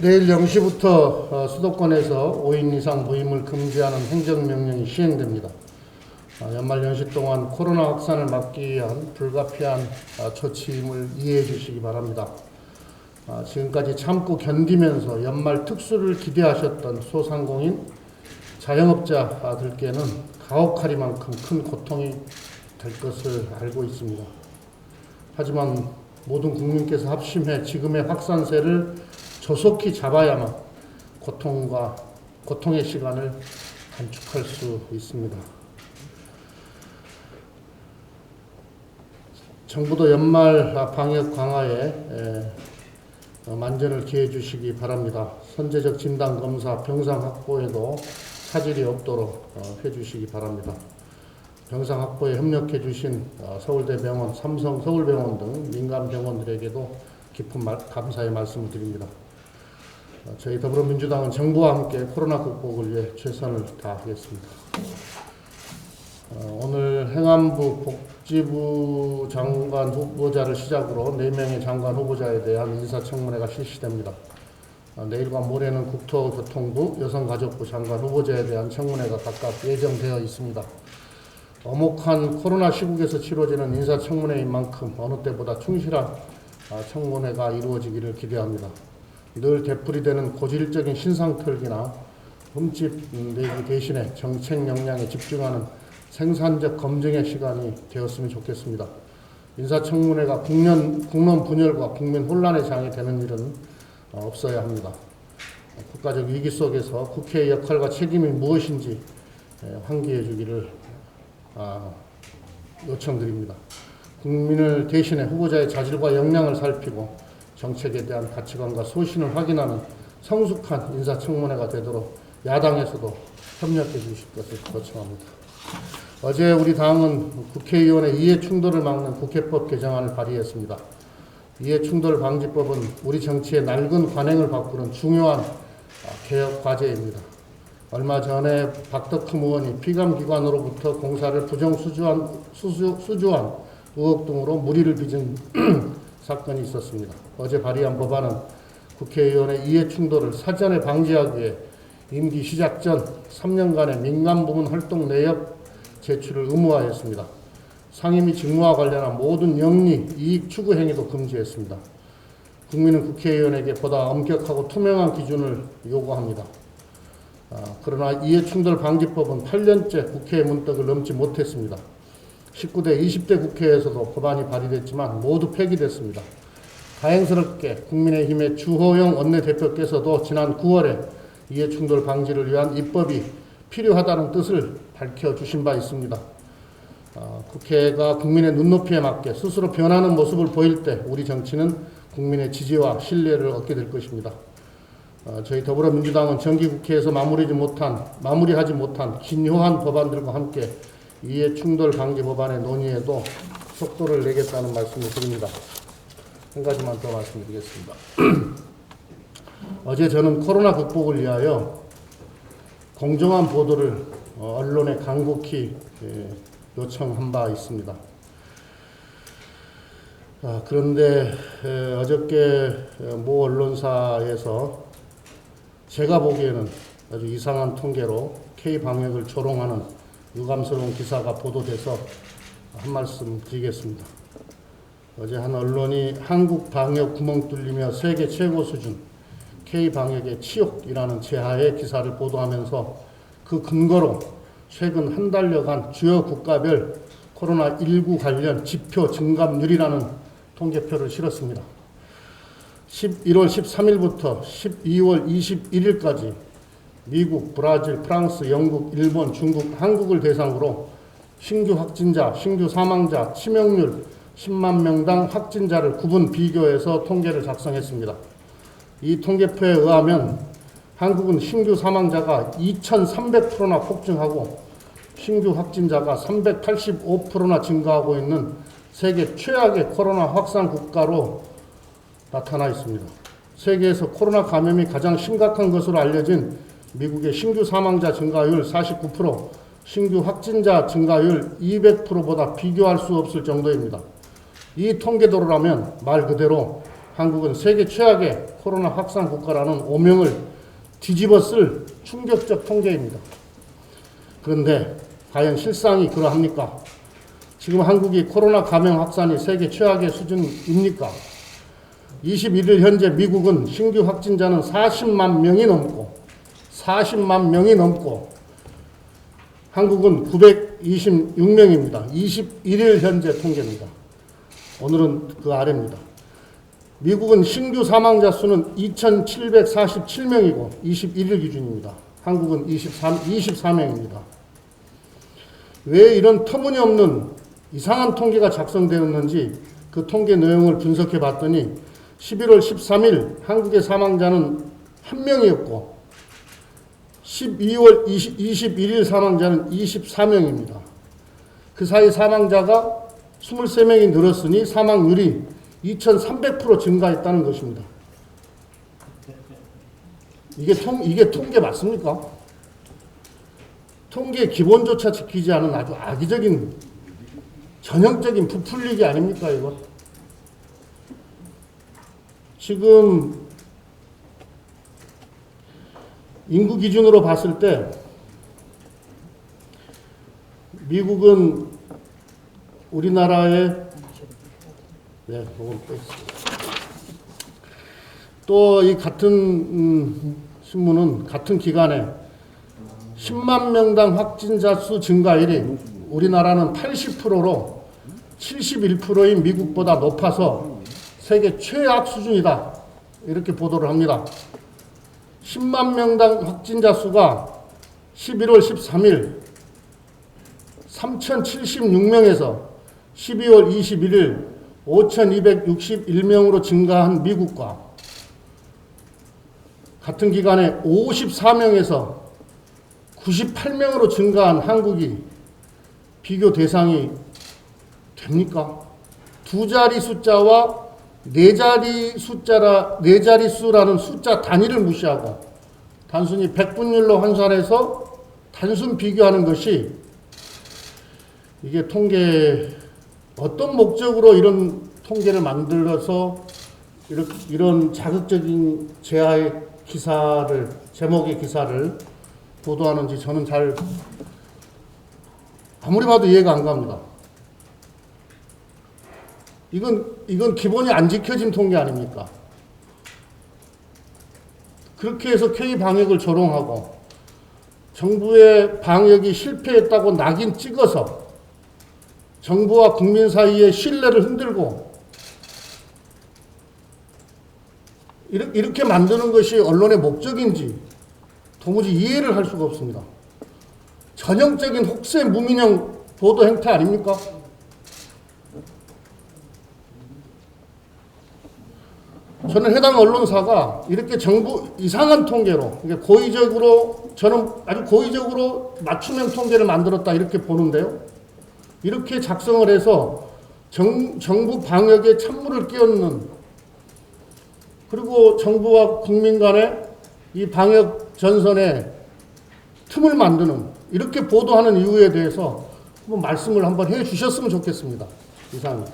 내일 0시부터 수도권에서 5인 이상 모임을 금지하는 행정명령이 시행됩니다. 연말 연시 동안 코로나 확산을 막기 위한 불가피한 조치임을 이해해 주시기 바랍니다. 지금까지 참고 견디면서 연말 특수를 기대하셨던 소상공인, 자영업자들께는 가혹하리만큼 큰 고통이 될 것을 알고 있습니다. 하지만 모든 국민께서 합심해 지금의 확산세를 조속히 잡아야만 고통의 시간을 단축할 수 있습니다. 정부도 연말 방역 강화에 만전을 기해 주시기 바랍니다. 선제적 진단 검사, 병상 확보에도 차질이 없도록 해 주시기 바랍니다. 병상 확보에 협력해 주신 서울대병원, 삼성 서울병원 등 민간 병원들에게도 깊은 감사의 말씀을 드립니다. 저희 더불어민주당은 정부와 함께 코로나 극복을 위해 최선을 다하겠습니다. 오늘 행안부 복지부 장관 후보자를 시작으로 4명의 장관 후보자에 대한 인사청문회가 실시됩니다. 내일과 모레는 국토교통부, 여성가족부 장관 후보자에 대한 청문회가 각각 예정되어 있습니다. 엄혹한 코로나 시국에서 치러지는 인사청문회인 만큼 어느 때보다 충실한 청문회가 이루어지기를 기대합니다. 늘 되풀이되는 고질적인 신상털기나 흠집 내기 대신에 정책 역량에 집중하는 생산적 검증의 시간이 되었으면 좋겠습니다. 인사청문회가 국론 분열과 국민 혼란의 장이 되는 일은 없어야 합니다. 국가적 위기 속에서 국회의 역할과 책임이 무엇인지 환기해 주기를 요청드립니다. 국민을 대신해 후보자의 자질과 역량을 살피고 정책에 대한 가치관과 소신을 확인하는 성숙한 인사청문회가 되도록 야당에서도 협력해 주실 것을 요청합니다. 어제 우리 당은 국회의원의 이해충돌을 막는 국회법 개정안을 발의했습니다. 이해충돌방지법은 우리 정치의 낡은 관행을 바꾸는 중요한 개혁 과제입니다. 얼마 전에 박덕흠 의원이 피감기관으로부터 공사를 부정수주한 의혹 등으로 물의를 빚은 사건이 있었습니다. 어제 발의한 법안은 국회의원의 이해충돌을 사전에 방지하기 위해 임기 시작 전 3년간의 민간부문 활동 내역 제출을 의무화했습니다. 상임위 직무와 관련한 모든 영리, 이익 추구 행위도 금지했습니다. 국민은 국회의원에게 보다 엄격하고 투명한 기준을 요구합니다. 그러나 이해충돌 방지법은 8년째 국회의 문턱을 넘지 못했습니다. 19대, 20대 국회에서도 법안이 발의됐지만 모두 폐기됐습니다. 다행스럽게 국민의힘의 주호영 원내대표께서도 지난 9월에 이해충돌 방지를 위한 입법이 필요하다는 뜻을 밝혀주신 바 있습니다. 국회가 국민의 눈높이에 맞게 스스로 변하는 모습을 보일 때 우리 정치는 국민의 지지와 신뢰를 얻게 될 것입니다. 저희 더불어민주당은 정기국회에서 마무리하지 못한 기묘한 법안들과 함께 이해충돌 방지 법안의 논의에도 속도를 내겠다는 말씀을 드립니다. 한 가지만 더 말씀드리겠습니다. 어제 저는 코로나 극복을 위하여 공정한 보도를 언론에 간곡히 요청한 바 있습니다. 그런데 어저께 모 언론사에서 제가 보기에는 아주 이상한 통계로 K방역을 조롱하는 유감스러운 기사가 보도돼서 한 말씀 드리겠습니다. 어제 한 언론이 한국 방역 구멍 뚫리며 세계 최고 수준 K방역의 치욕이라는 제하의 기사를 보도하면서 그 근거로 최근 한 달여간 주요 국가별 코로나19 관련 지표 증감률이라는 통계표를 실었습니다. 11월 13일부터 12월 21일까지 미국, 브라질, 프랑스, 영국, 일본, 중국, 한국을 대상으로 신규 확진자, 신규 사망자, 치명률 10만 명당 확진자를 구분 비교해서 통계를 작성했습니다. 이 통계표에 의하면 한국은 신규 사망자가 2,300%나 폭증하고 신규 확진자가 385%나 증가하고 있는 세계 최악의 코로나 확산 국가로 나타나 있습니다. 세계에서 코로나 감염이 가장 심각한 것으로 알려진 미국의 신규 사망자 증가율 49%, 신규 확진자 증가율 200%보다 비교할 수 없을 정도입니다. 이 통계도로라면 말 그대로 한국은 세계 최악의 코로나 확산 국가라는 오명을 뒤집어 쓸 충격적 통계입니다. 그런데 과연 실상이 그러합니까? 지금 한국이 코로나 감염 확산이 세계 최악의 수준입니까? 21일 현재 미국은 신규 확진자는 40만 명이 넘고 한국은 926명입니다. 21일 현재 통계입니다. 오늘은 그 아래입니다. 미국은 신규 사망자 수는 2,747명이고 21일 기준입니다. 한국은 24명입니다. 왜 이런 터무니없는 이상한 통계가 작성되었는지 그 통계 내용을 분석해 봤더니 11월 13일 한국의 사망자는 1명이었고 12월 21일 사망자는 24명입니다. 그 사이 사망자가 23명이 늘었으니 사망률이 2300% 증가했다는 것입니다. 이게 통계 맞습니까? 통계 기본조차 지키지 않은 아주 악의적인 전형적인 부풀리기 아닙니까 이거? 지금 인구 기준으로 봤을 때 미국은 우리나라의 또 이 같은 신문은 같은 기간에 10만 명당 확진자 수 증가율이 우리나라는 80%로 71%인 미국보다 높아서 세계 최악 수준이다. 이렇게 보도를 합니다. 10만 명당 확진자 수가 11월 13일 3,076명에서 12월 21일 5,261명으로 증가한 미국과 같은 기간에 54명에서 98명으로 증가한 한국이 비교 대상이 됩니까? 두 자리 숫자와 네 자리 수라는 숫자 단위를 무시하고 단순히 백분율로 환산해서 단순 비교하는 것이 이게 어떤 목적으로 이런 통계를 만들어서 이런 자극적인 제목의 기사를 보도하는지 저는 아무리 봐도 이해가 안 갑니다. 이건 기본이 안 지켜진 통계 아닙니까? 그렇게 해서 K 방역을 조롱하고 정부의 방역이 실패했다고 낙인 찍어서 정부와 국민 사이의 신뢰를 흔들고 이렇게 만드는 것이 언론의 목적인지 도무지 이해를 할 수가 없습니다. 전형적인 혹세 무민형 보도 행태 아닙니까? 저는 해당 언론사가 이렇게 정부 이상한 통계로 저는 아주 고의적으로 맞춤형 통계를 만들었다 이렇게 보는데요. 이렇게 작성을 해서 정부 방역에 찬물을 끼얹는, 그리고 정부와 국민 간의 이 방역 전선에 틈을 만드는, 이렇게 보도하는 이유에 대해서 한번 말씀을 한번 해 주셨으면 좋겠습니다. 이상입니다.